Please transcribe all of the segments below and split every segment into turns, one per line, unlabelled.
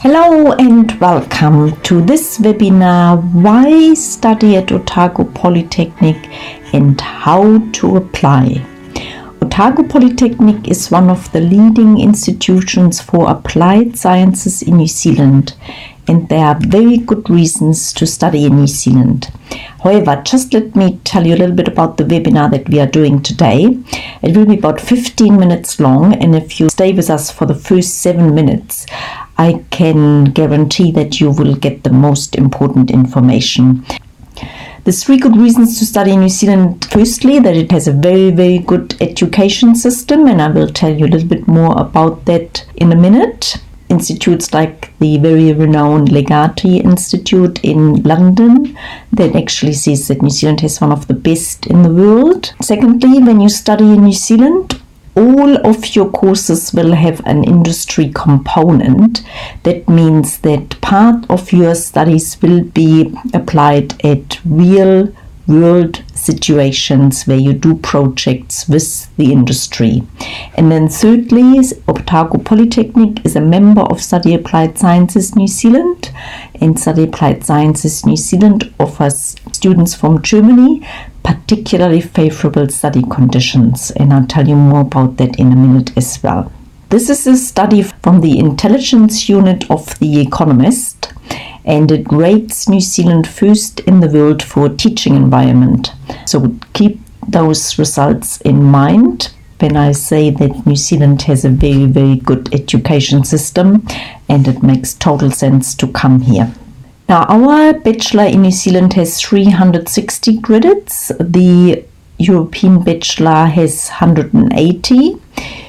Hello and welcome to this webinar, Why Study at Otago Polytechnic and How to Apply. Otago Polytechnic is one of the leading institutions for applied sciences in New Zealand, and there are very good reasons to study in New Zealand. However, just let me tell you a little bit about the webinar that we are doing today. It will be about 15 minutes long, and if you stay with us for the first 7 minutes, I can guarantee that you will get the most important information. There's 3 good reasons to study in New Zealand. Firstly, that it has a very, very good education system, and I will tell you a little bit more about that in a minute. Institutes like the very renowned Legati Institute in London that actually says that New Zealand has one of the best in the world. Secondly, when you study in New Zealand, all of your courses will have an industry component. That means that part of your studies will be applied at real world situations where you do projects with the industry. And then thirdly, Otago Polytechnic is a member of Study Applied Sciences New Zealand, and Study Applied Sciences New Zealand offers students from Germany particularly favorable study conditions, and I'll tell you more about that in a minute as well. This is a study from the intelligence unit of The Economist, and it rates New Zealand first in the world for teaching environment. So keep those results in mind when I say that New Zealand has a very, very good education system, and it makes total sense to come here. Now, our bachelor in New Zealand has 360 credits. The European bachelor has 180.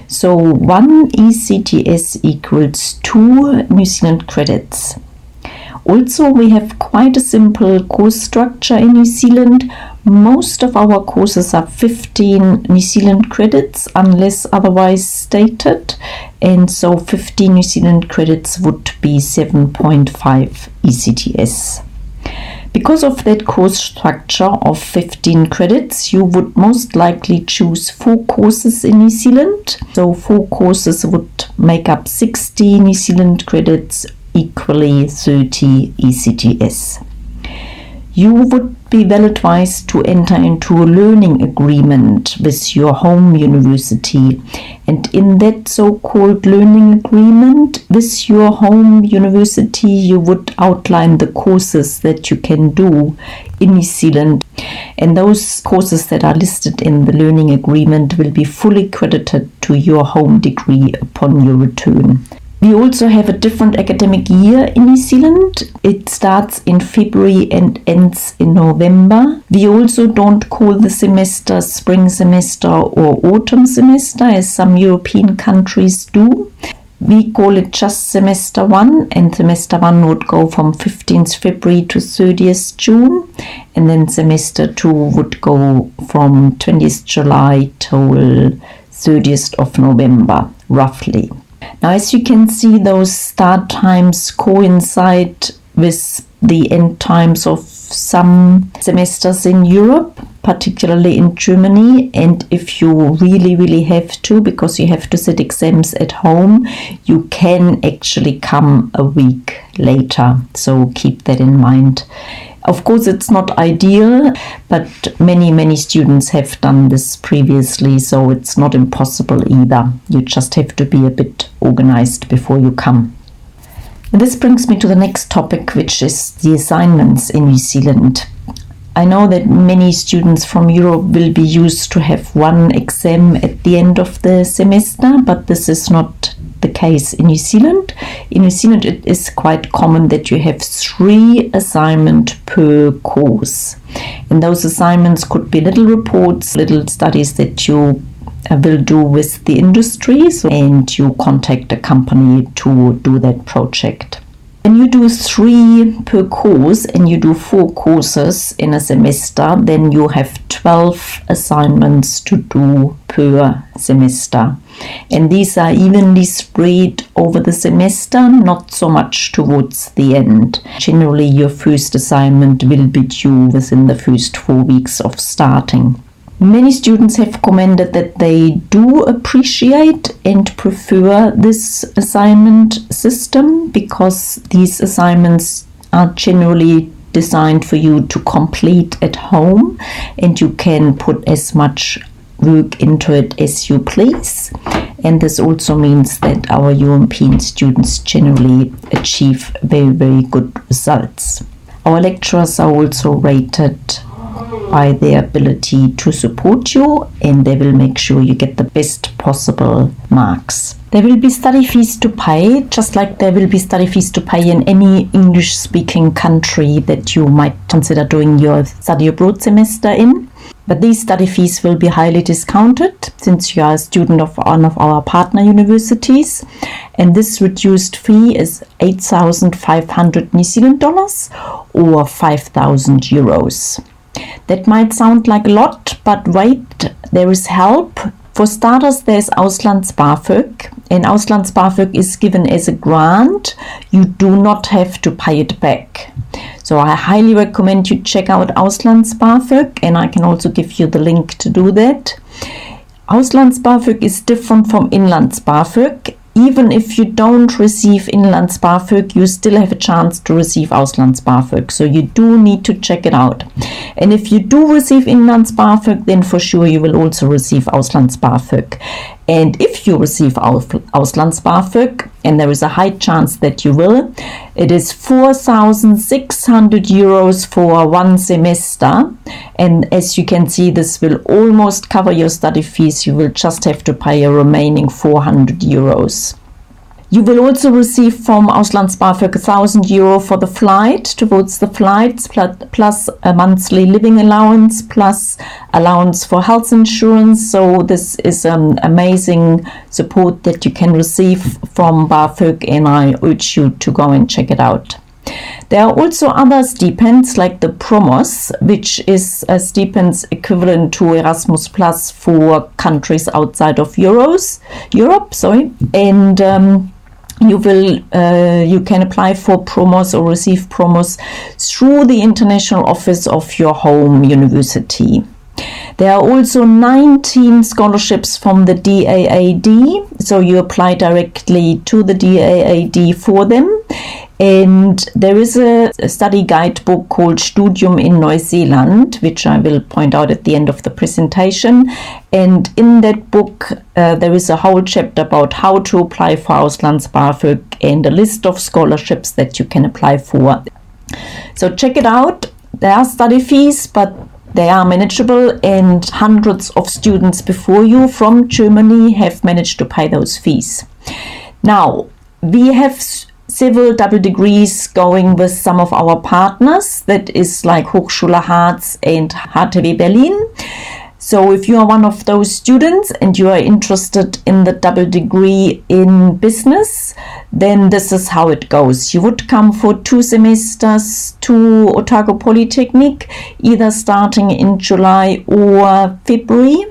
So 1 ECTS equals 2 New Zealand credits. Also, we have quite a simple course structure in New Zealand. Most of our courses are 15 New Zealand credits unless otherwise stated, and so 15 New Zealand credits would be 7.5 ECTS. Because of that course structure of 15 credits, you would most likely choose 4 courses in New Zealand. So 4 courses would make up 60 New Zealand credits, equally 30 ECTS. You would be well advised to enter into a learning agreement with your home university, and in that so-called learning agreement with your home university, you would outline the courses that you can do in New Zealand, and those courses that are listed in the learning agreement will be fully credited to your home degree upon your return. We also have a different academic year in New Zealand. It starts in February and ends in November. We also don't call the semester spring semester or autumn semester as some European countries do. We call it just semester 1, and semester 1 would go from 15th February to 30th June, and then semester 2 would go from 20th July till 30th of November, roughly. Now, as you can see, those start times coincide with the end times of some semesters in Europe, particularly in Germany. And if you really have to, because you have to sit exams at home, you can actually come a week later. So keep that in mind. Of course, it's not ideal, but many students have done this previously, so it's not impossible either. You just have to be a bit organized before you come. This brings me to the next topic, which is the assignments in New Zealand. I know that many students from Europe will be used to have 1 exam at the end of the semester, but this is not the case in New Zealand. In New Zealand, it is quite common that you have 3 assignments per course. And those assignments could be little reports, little studies that you will do with the industry, and you contact a company to do that project. When you do 3 per course and you do 4 courses in a semester, then you have 12 assignments to do per semester. And these are evenly spread over the semester, not so much towards the end. Generally, your first assignment will be due within the first 4 weeks of starting. Many students have commented that they do appreciate and prefer this assignment system because these assignments are generally designed for you to complete at home, and you can put as much work into it as you please. And this also means that our European students generally achieve very, very good results. Our lecturers are also rated by their ability to support you, and they will make sure you get the best possible marks. There will be study fees to pay, just like there will be study fees to pay in any English-speaking country that you might consider doing your study abroad semester in. But these study fees will be highly discounted since you are a student of one of our partner universities. And this reduced fee is 8,500 New Zealand dollars or 5,000 euros. That might sound like a lot, but wait, there is help. For starters, there's Auslands-BAföG, and Auslands-BAföG is given as a grant. You do not have to pay it back. So I highly recommend you check out Auslands-BAföG, and I can also give you the link to do that. Auslands-BAföG is different from Inlands-BAföG. Even if you don't receive Inlands-BAföG, you still have a chance to receive Auslands-BAföG. So you do need to check it out. And if you do receive Inlands-BAföG, then for sure you will also receive Auslands-BAföG. And if you receive Auslands-BAföG, and there is a high chance that you will, it is 4,600 euros for one semester. And as you can see, this will almost cover your study fees. You will just have to pay a remaining 400 euros. You will also receive from Auslands-BAföG 1,000 euro for the flight, towards the flights, plus a monthly living allowance, plus allowance for health insurance. So this is amazing support that you can receive from BAföG, and I urge you to go and check it out. There are also other stipends like the Promos, which is a stipends equivalent to Erasmus Plus for countries outside of Europe. And you can apply for Promos or receive Promos through the international office of your home university. There are also 19 scholarships from the DAAD, so you apply directly to the DAAD for them. And there is a study guidebook called Studium in Neuseeland, which I will point out at the end of the presentation. And in that book, there is a whole chapter about how to apply for Auslands-BAföG and a list of scholarships that you can apply for. So check it out. There are study fees, but they are manageable, and hundreds of students before you from Germany have managed to pay those fees. Now, we have several double degrees going with some of our partners, that is like Hochschule Harz and HTW Berlin. So if you are one of those students and you are interested in the double degree in business, then this is how it goes. You would come for 2 semesters to Otago Polytechnic, either starting in July or February.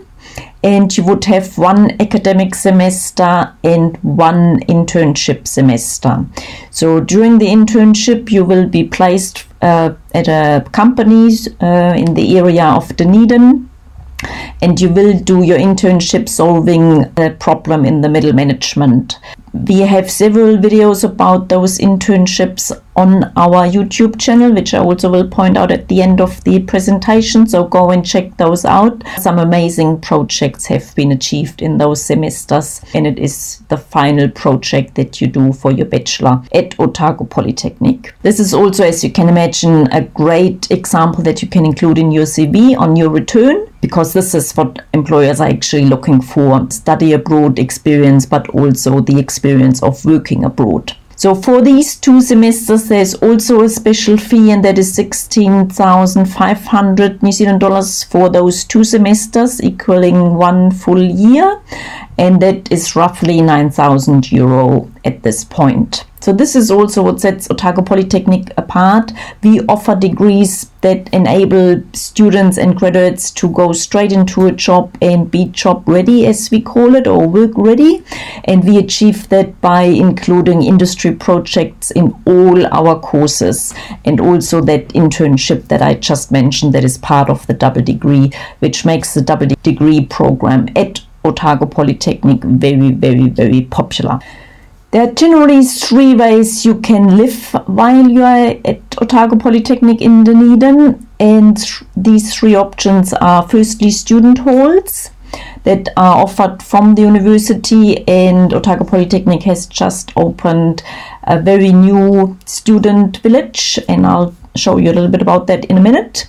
And you would have 1 academic semester and 1 internship semester. So during the internship, you will be placed at a company in the area of Dunedin, and you will do your internship solving a problem in the middle management. We have several videos about those internships on our YouTube channel, which I also will point out at the end of the presentation, so go and check those out. Some amazing projects have been achieved in those semesters, and it is the final project that you do for your bachelor at Otago Polytechnic. This is also, as you can imagine, a great example that you can include in your CV on your return, because this is what employers are actually looking for: study abroad experience, but also the experience of working abroad. So for these 2 semesters, there's also a special fee, and that is 16,500 New Zealand dollars for those 2 semesters, equaling 1 full year. And that is roughly 9,000 euro at this point. So this is also what sets Otago Polytechnic apart. We offer degrees that enable students and graduates to go straight into a job and be job ready, as we call it, or work ready. And we achieve that by including industry projects in all our courses, and also that internship that I just mentioned that is part of the double degree, which makes the double degree program at Otago Polytechnic very, very, very popular. There are generally 3 ways you can live while you are at Otago Polytechnic in Dunedin, and these 3 options are firstly student halls that are offered from the university, and Otago Polytechnic has just opened a very new student village, and I'll show you a little bit about that in a minute.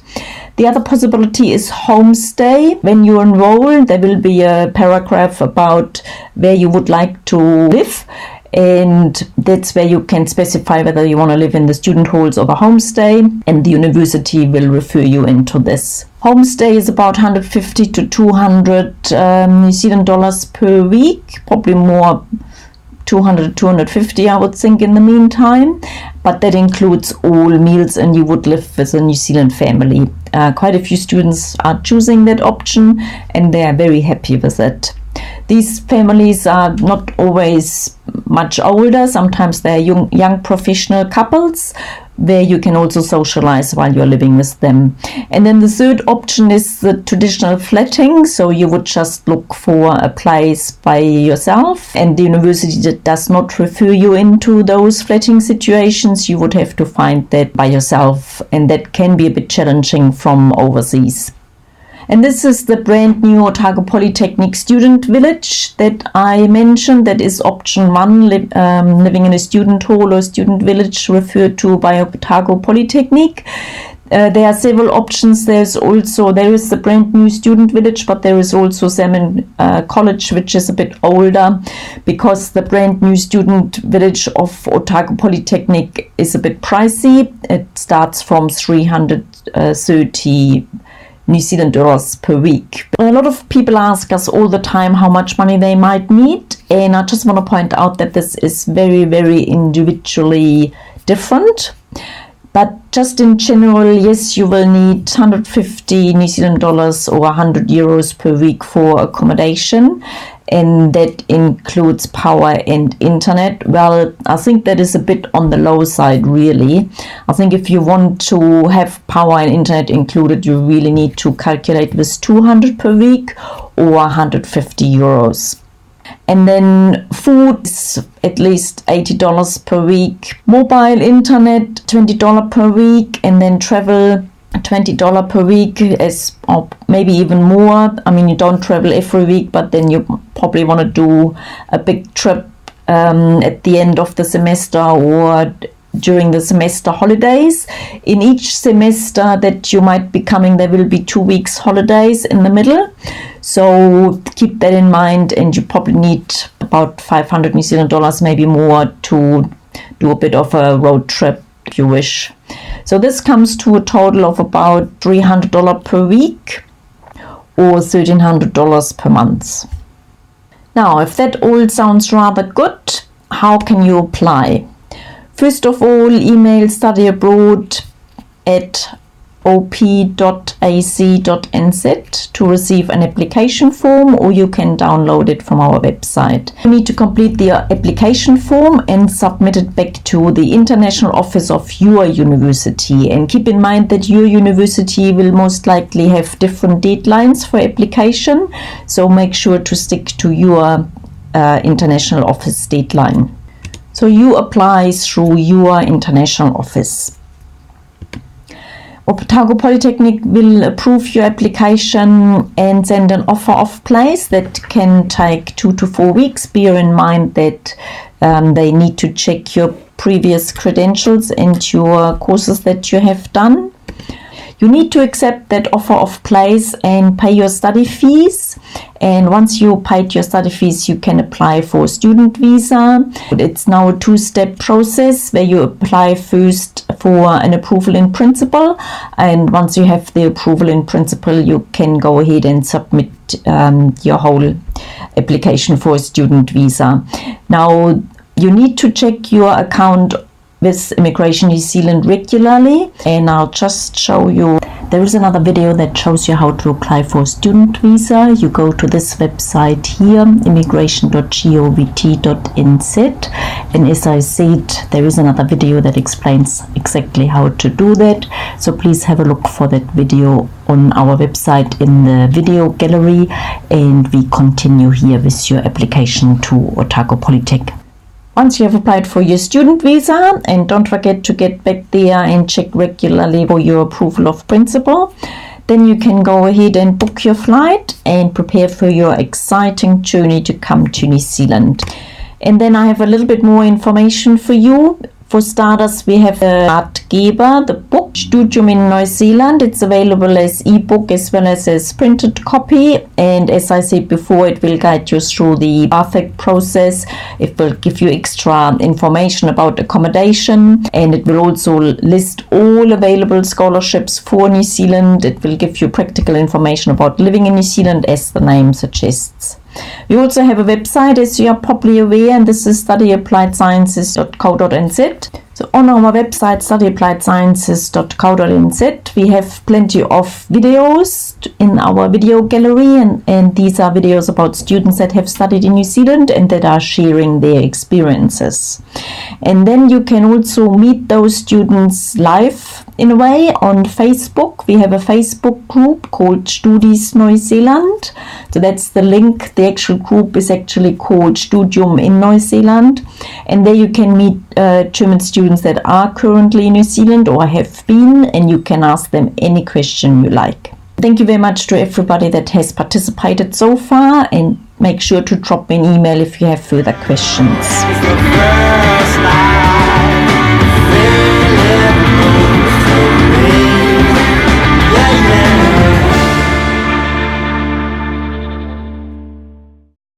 The other possibility is homestay. When you enroll, there will be a paragraph about where you would like to live, and that's where you can specify whether you want to live in the student halls or the homestay, and the university will refer you into this. Homestay is about 150 to 200 New Zealand dollars per week, probably more 200 250 I would think in the meantime, but that includes all meals, and you would live with a New Zealand family. Quite a few students are choosing that option, and they are very happy with it. These families are not always much older. Sometimes they're young professional couples where you can also socialize while you're living with them. And then the third option is the traditional flatting. So you would just look for a place by yourself, and the university does not refer you into those flatting situations. You would have to find that by yourself, and that can be a bit challenging from overseas. And this is the brand new Otago Polytechnic student village that I mentioned. That is option 1, living in a student hall or student village referred to by Otago Polytechnic. There are several options. There is the brand new student village, but there is also Salmon College, which is a bit older, because the brand new student village of Otago Polytechnic is a bit pricey. It starts from 330 New Zealand dollars per week. A lot of people ask us all the time how much money they might need, and I just want to point out that this is very, very individually different. But just in general, yes, you will need 150 New Zealand dollars or 100 euros per week for accommodation, and that includes power and internet. Well, I think that is a bit on the low side, really. I think if you want to have power and internet included, you really need to calculate with 200 per week or 150 euros. And then food is at least $80 per week. Mobile internet, $20 per week. And then travel, $20 per week, or maybe even more. I mean, you don't travel every week, but then you probably want to do a big trip at the end of the semester or during the semester holidays. In each semester that you might be coming, there will be 2 weeks holidays in the middle. So keep that in mind, and you probably need about 500 New Zealand dollars, maybe more, to do a bit of a road trip if you wish. So this comes to a total of about $300 per week or $1,300 per month. Now, if that all sounds rather good, how can you apply? First of all, email studyabroad at op.ac.nz to receive an application form, or you can download it from our website. You need to complete the application form and submit it back to the international office of your university. And keep in mind that your university will most likely have different deadlines for application, so make sure to stick to your international office deadline. So you apply through your international office. Otago Polytechnic will approve your application and send an offer of place that can take 2 to 4 weeks. Bear in mind that they need to check your previous credentials and your courses that you have done. You need to accept that offer of place and pay your study fees. And once you paid your study fees, you can apply for a student visa. It's now a 2-step process where you apply first for an approval in principle. And once you have the approval in principle, you can go ahead and submit your whole application for a student visa. Now, You need to check your account with Immigration New Zealand regularly, and I'll just show you. There is another video that shows you how to apply for a student visa. You go to this website here, immigration.govt.nz, and as I said, there is another video that explains exactly how to do that, so please have a look for that video on our website in the video gallery, and we continue here with your application to Otago Polytechnic. Once you have applied for your student visa, and don't forget to get back there and check regularly for your approval of principal, then you can go ahead and book your flight and prepare for your exciting journey to come to New Zealand. And then I have a little bit more information for you. For starters, we have the Ratgeber, the book Studium in New Zealand. It's available as ebook as well as printed copy. And as I said before, it will guide you through the BAföG process. It will give you extra information about accommodation, and it will also list all available scholarships for New Zealand. It will give you practical information about living in New Zealand, as the name suggests. We also have a website, as you are probably aware, and this is studyappliedsciences.co.nz. So on our website, studyappliedsciences.co.nz, we have plenty of videos in our video gallery, and these are videos about students that have studied in New Zealand and that are sharing their experiences. And then you can also meet those students live in a way on Facebook. We have a Facebook group called Studies New Zealand. So that's the link. The actual group is actually called Studium in New Zealand. And there you can meet German students that are currently in New Zealand or have been, and you can ask them any question you like. Thank you very much to everybody that has participated so far, and make sure to drop me an email if you have further questions.